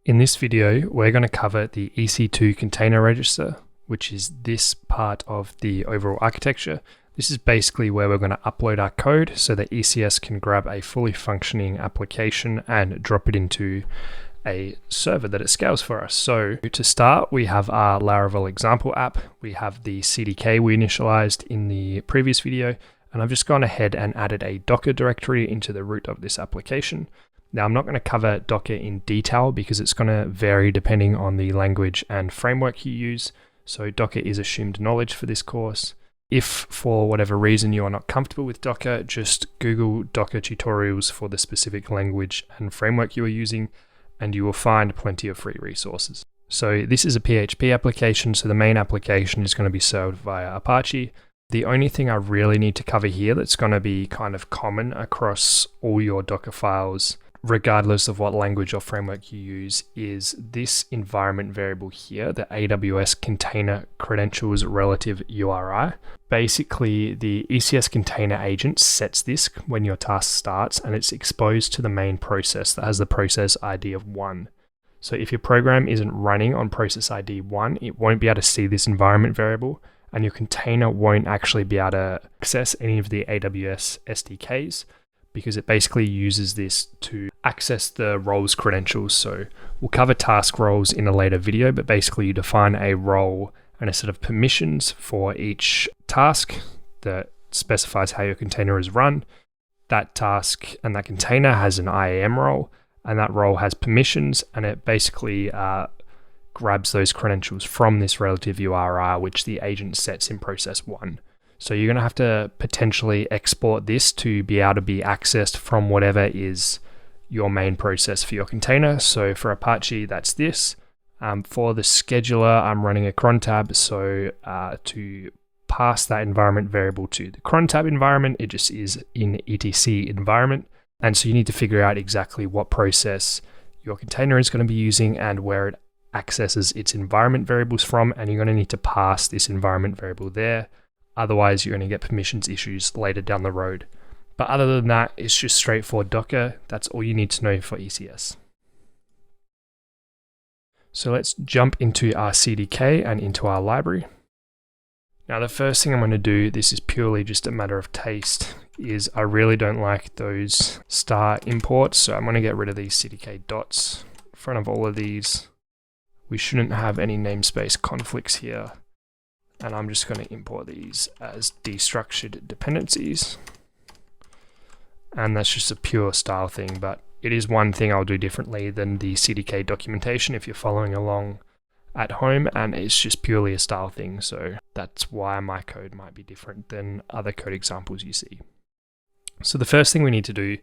In this video, we're going to cover the EC2 container register, which is this part of the overall architecture. This is basically where we're going to upload our code so that ECS can grab a fully functioning application and drop it into a server that it scales for us. So to start, we have our Laravel example app. We have the CDK we initialized in the previous video, and I've just gone ahead and added a Docker directory into the root of this application. Now, I'm not going to cover Docker in detail because it's going to vary depending on the language and framework you use. So Docker is assumed knowledge for this course. If for whatever reason you are not comfortable with Docker, just Google Docker tutorials for the specific language and framework you are using, and you will find plenty of free resources. So this is a PHP application, so the main application is going to be served via Apache. The only thing I really need to cover here that's going to be kind of common across all your Docker files, regardless of what language or framework you use, is this environment variable here, the AWS container credentials relative URI. Basically, the ECS container agent sets this when your task starts, and it's exposed to the main process that has the process ID of 1. So if your program isn't running on process ID 1, it won't be able to see this environment variable, and your container won't actually be able to access any of the AWS SDKs, because it basically uses this to access the roles credentials. So we'll cover task roles in a later video, but basically you define a role and a set of permissions for each task that specifies how your container is run. That task and that container has an IAM role, and that role has permissions, and it basically grabs those credentials from this relative URI, which the agent sets in process 1. So you're going to have to potentially export this to be able to be accessed from whatever is your main process for your container. So for Apache, that's this. For the scheduler, I'm running a cron tab. So to pass that environment variable to the cron tab environment, it just is in etc environment. And so you need to figure out exactly what process your container is going to be using and where it accesses its environment variables from. And you're going to need to pass this environment variable there. Otherwise, you're going to get permissions issues later down the road. But other than that, it's just straightforward Docker. That's all you need to know for ECS. So let's jump into our CDK and into our library. Now, the first thing I'm going to do, this is purely just a matter of taste, is I really don't like those star imports. So I'm going to get rid of these CDK dots in front of all of these. We shouldn't have any namespace conflicts here. And I'm just going to import these as destructured dependencies. And that's just a pure style thing, but it is one thing I'll do differently than the CDK documentation if you're following along at home, and it's just purely a style thing. So that's why my code might be different than other code examples you see. So the first thing we need to do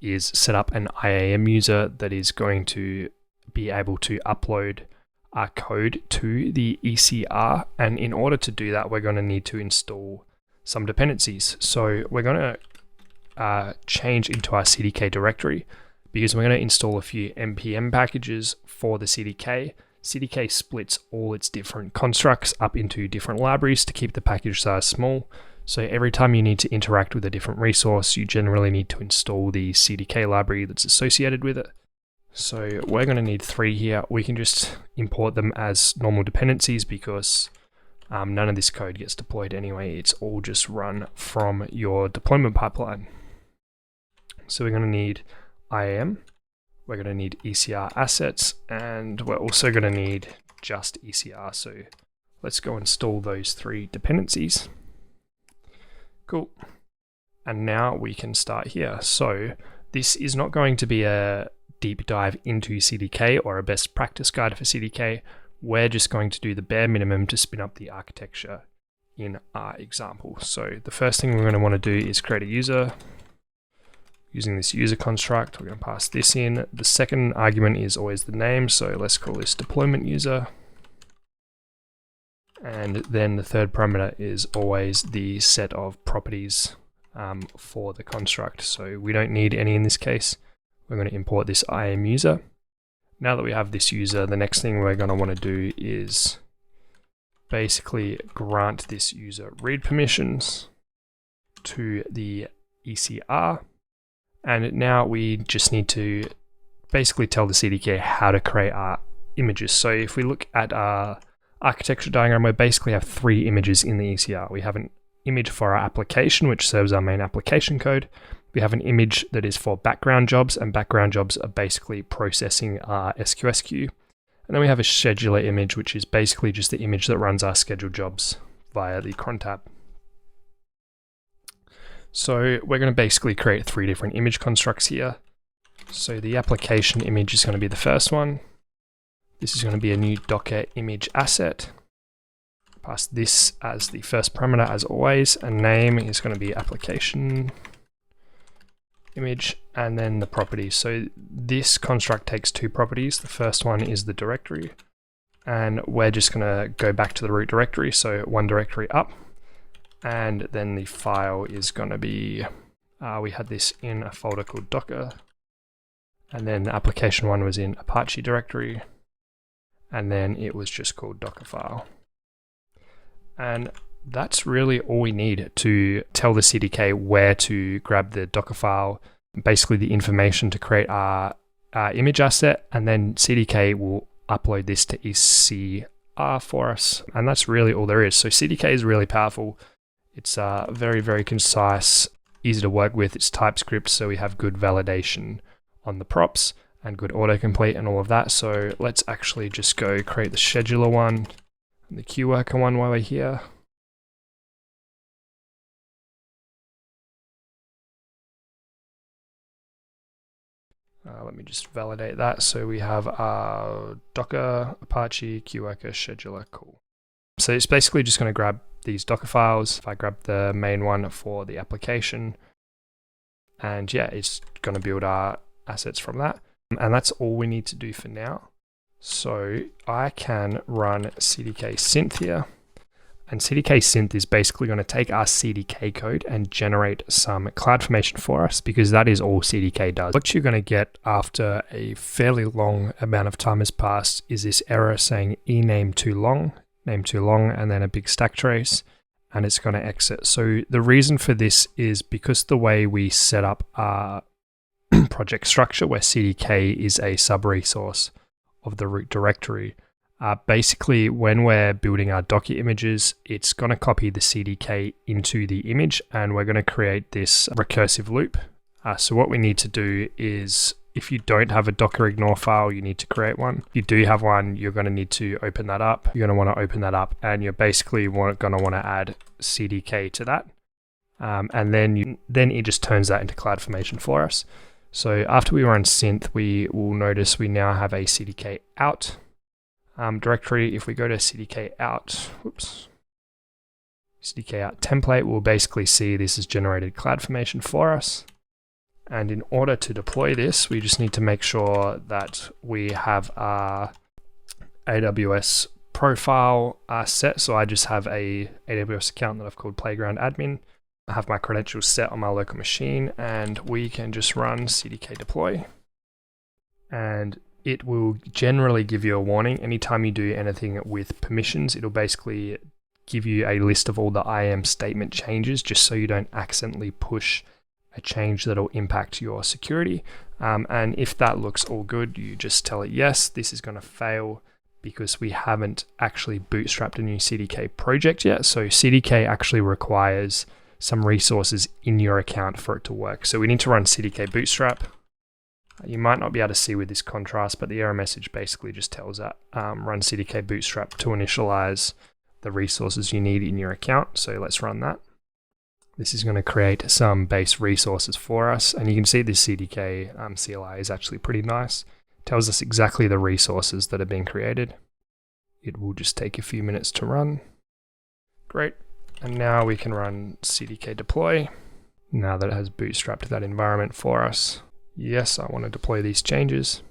is set up an IAM user that is going to be able to upload our code to the ECR, and in order to do that, we're going to need to install some dependencies. So we're going to change into our CDK directory because we're going to install a few npm packages for the CDK. CDK splits all its different constructs up into different libraries to keep the package size small. So every time you need to interact with a different resource, you generally need to install the CDK library that's associated with it. So we're going to need 3 here. We can just import them as normal dependencies because none of this code gets deployed anyway. It's all just run from your deployment pipeline. So we're going to need IAM, we're going to need ECR assets, and we're also going to need just ECR. So let's go install those 3 dependencies. Cool. And now we can start here. So this is not going to be a deep dive into CDK or a best practice guide for CDK. We're just going to do the bare minimum to spin up the architecture in our example. So the first thing we're going to want to do is create a user. Using this user construct, we're going to pass this in. The second argument is always the name, so let's call this deployment user. And then the third parameter is always the set of properties for the construct. So we don't need any in this case. We're going to import this IAM user. Now that we have this user, the next thing we're going to want to do is basically grant this user read permissions to the ECR. And now we just need to basically tell the CDK how to create our images. So if we look at our architecture diagram, we basically have 3 images in the ECR. We have an image for our application, which serves our main application code. We have an image that is for background jobs, and background jobs are basically processing our SQS queue. And then we have a scheduler image, which is basically just the image that runs our scheduled jobs via the cron tab. So we're going to basically create 3 different image constructs here. So the application image is going to be the first one. This is going to be a new Docker image asset. Pass this as the first parameter as always, and name is going to be application image, and then the properties. So this construct takes 2 properties. The first one is the directory, and we're just going to go back to the root directory, so one directory up, and then the file is going to be, we had this in a folder called Docker, and then the application one was in Apache directory, and then it was just called Docker file. And that's really all we need to tell the CDK where to grab the Docker file, basically the information to create our image asset, and then CDK will upload this to ECR for us. And that's really all there is. So CDK is really powerful. It's very, very concise, easy to work with. It's TypeScript, so we have good validation on the props and good autocomplete and all of that. So let's actually just go create the scheduler one and the queue worker one while we're here. Let me just validate that. So we have our Docker, Apache, queue worker, scheduler, cool. So it's basically just going to grab these Docker files. If I grab the main one for the application, and yeah, it's going to build our assets from that. And that's all we need to do for now. So I can run CDK synth here. And CDK synth is basically going to take our CDK code and generate some CloudFormation for us, because that is all CDK does. What you're going to get after a fairly long amount of time has passed is this error saying ename too long, name too long, and then a big stack trace, and it's going to exit. So the reason for this is because the way we set up our project structure, where CDK is a sub-resource of the root directory, basically when we're building our Docker images, it's going to copy the CDK into the image, and we're going to create this recursive loop. So what we need to do is, if you don't have a Docker ignore file, you need to create one. If you do have one, you're going to need to open that up. You're going to want to open that up, and you're basically going to want to add CDK to that. And then it just turns that into CloudFormation for us. So after we run synth, we will notice we now have a CDK out directory. If we go to CDK out, CDK out template, we'll basically see this has generated CloudFormation for us. And in order to deploy this, we just need to make sure that we have our AWS profile set. So I just have a AWS account that I've called Playground Admin. I have my credentials set on my local machine, and we can just run CDK deploy. And it will generally give you a warning. Anytime you do anything with permissions, it'll basically give you a list of all the IAM statement changes, just so you don't accidentally push a change that'll impact your security. And if that looks all good, you just tell it yes. This is going to fail because we haven't actually bootstrapped a new CDK project yet. So CDK actually requires some resources in your account for it to work. So we need to run CDK bootstrap. You might not be able to see with this contrast, but the error message basically just tells that run CDK bootstrap to initialize the resources you need in your account. So let's run that. This is going to create some base resources for us, and you can see this CDK CLI is actually pretty nice. It tells us exactly the resources that have been created. It will just take a few minutes to run. Great. And now we can run CDK deploy, now that it has bootstrapped that environment for us. Yes, I want to deploy these changes.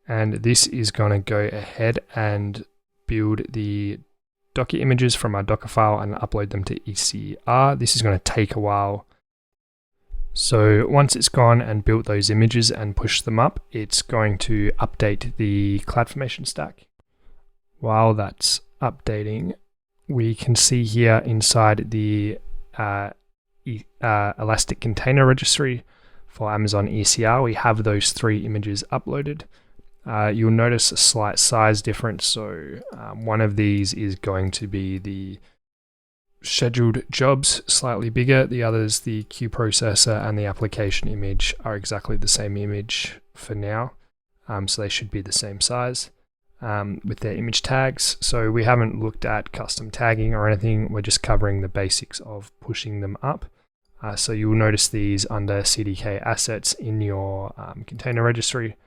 And this is going to go ahead and build the Docker images from our Docker file and upload them to ECR. This is going to take a while. So once it's gone and built those images and pushed them up, it's going to update the CloudFormation stack. While that's updating, we can see here inside the Elastic Container Registry for Amazon ECR, we have those 3 images uploaded. You'll notice a slight size difference. So one of these is going to be the scheduled jobs, slightly bigger. The others, the queue processor and the application image, are exactly the same image for now. So they should be the same size with their image tags. So we haven't looked at custom tagging or anything. We're just covering the basics of pushing them up. So you'll notice these under CDK assets in your container registry.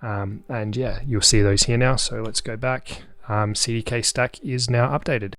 And yeah, you'll see those here now. So let's go back. CDK stack is now updated.